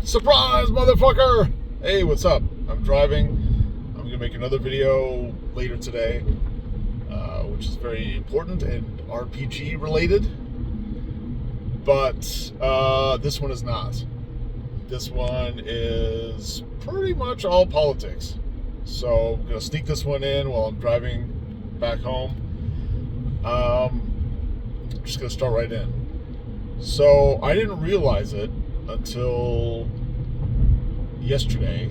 Surprise, motherfucker! Hey, what's up? I'm driving. I'm going to make another video later today, which is very important and RPG related. But this one is not. This one is pretty much all politics. So I'm going to sneak this one in while I'm driving back home. I'm just going to start right in. So I didn't realize it until yesterday,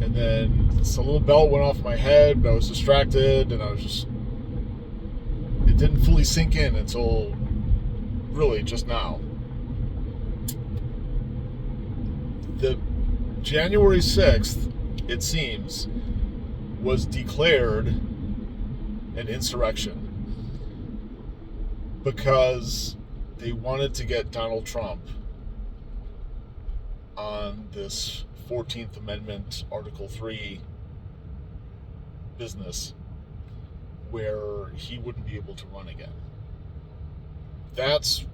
and then this little bell went off my head, but I was distracted, and it didn't fully sink in until really just now. The January 6th, it seems, was declared an insurrection because they wanted to get Donald Trump on this 14th Amendment Article 3 business where he wouldn't be able to run again. That's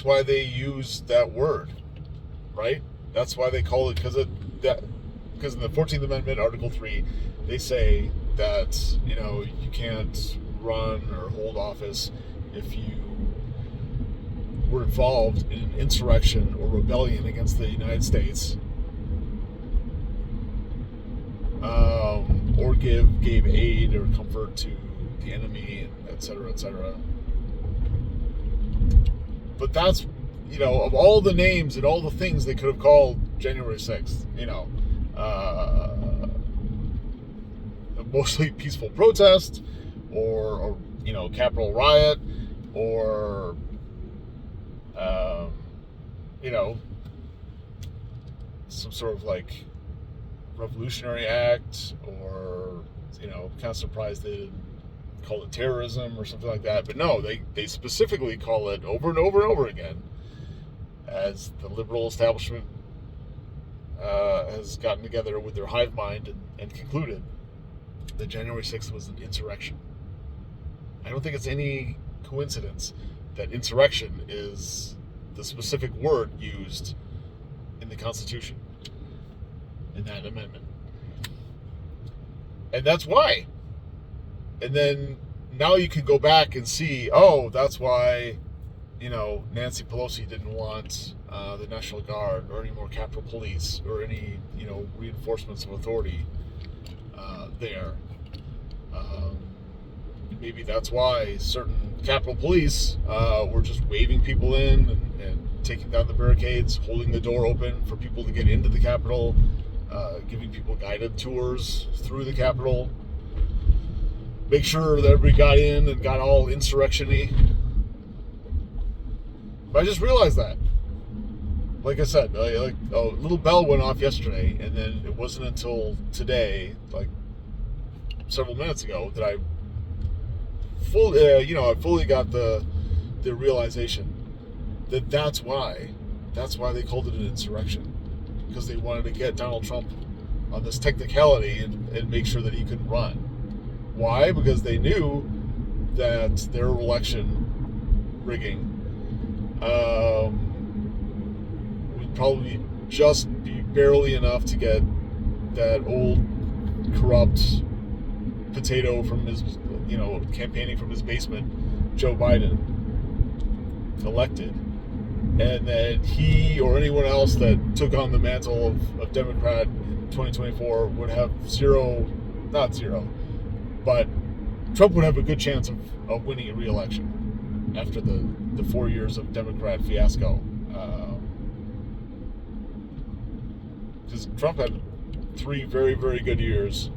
why they use that word, right? That's why they call it, because in the 14th Amendment Article 3 they say that, you can't run or hold office if you were involved in an insurrection or rebellion against the United States, or gave aid or comfort to the enemy, et cetera, et cetera. But that's, of all the names and all the things they could have called January 6th, a mostly peaceful protest, or Capitol riot, or some sort of like revolutionary act, or kind of surprised they didn't call it terrorism or something like that. But no, they specifically call it over and over and over again, as the liberal establishment has gotten together with their hive mind and concluded that January 6th was an insurrection. I don't think it's any coincidence that insurrection is the specific word used in the Constitution, in that amendment. And that's why. And then now you can go back and see, that's why, Nancy Pelosi didn't want the National Guard or any more Capitol Police or any, reinforcements of authority there. Maybe that's why certain Capitol Police were just waving people in and taking down the barricades, holding the door open for people to get into the Capitol, giving people guided tours through the Capitol, make sure that everybody got in and got all insurrection-y. But I just realized that. Like I said, a little bell went off yesterday, and then it wasn't until today, like several minutes ago, that I fully got the realization that that's why they called it an insurrection, because they wanted to get Donald Trump on this technicality and make sure that he couldn't run. Why? Because they knew that their election rigging would probably just be barely enough to get that old corrupt potato from his, campaigning from his basement, Joe Biden, elected. And that he or anyone else that took on the mantle of Democrat in 2024 would have not zero, but Trump would have a good chance of winning a re-election after the 4 years of Democrat fiasco. Because Trump had 3 very, very good years,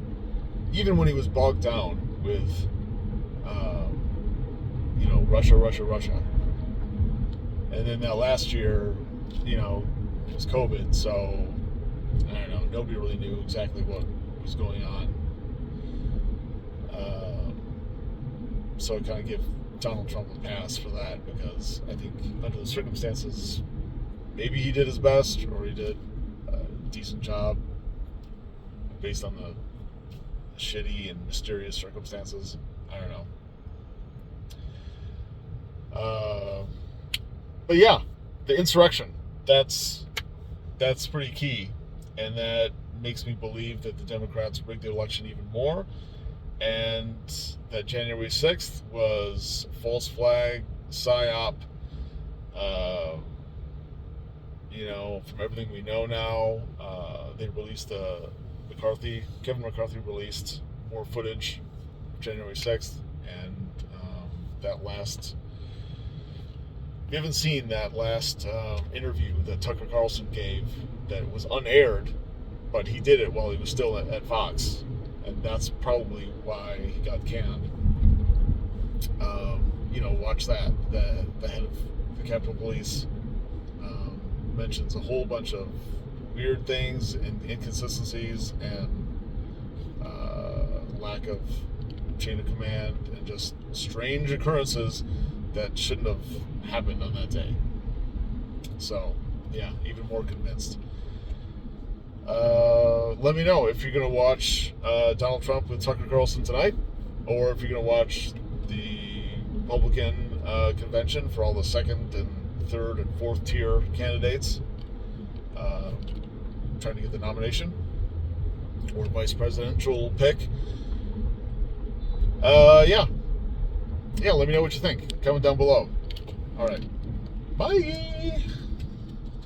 even when he was bogged down with, Russia. And then that last year, it was COVID, so I don't know, nobody really knew exactly what was going on. So I kind of give Donald Trump a pass for that, because I think under the circumstances, maybe he did his best, or he did a decent job based on the shitty and mysterious circumstances. I don't know. But yeah, the insurrection. That's that's pretty key, and that makes me believe that the Democrats rigged the election even more, and that January 6th was false flag, psyop. From everything we know now, they released Kevin McCarthy released more footage of January 6th, and that last, we haven't seen that last interview that Tucker Carlson gave that was unaired, but he did it while he was still at Fox, and that's probably why he got canned. Watch that. The head of the Capitol Police mentions a whole bunch of weird things and inconsistencies and lack of chain of command and just strange occurrences that shouldn't have happened on that day. So, yeah, even more convinced. Let me know if you're going to watch Donald Trump with Tucker Carlson tonight, or if you're going to watch the Republican convention for all the second and third and fourth tier candidates trying to get the nomination or vice presidential pick. Yeah, let me know what you think. Comment down below. All right, bye.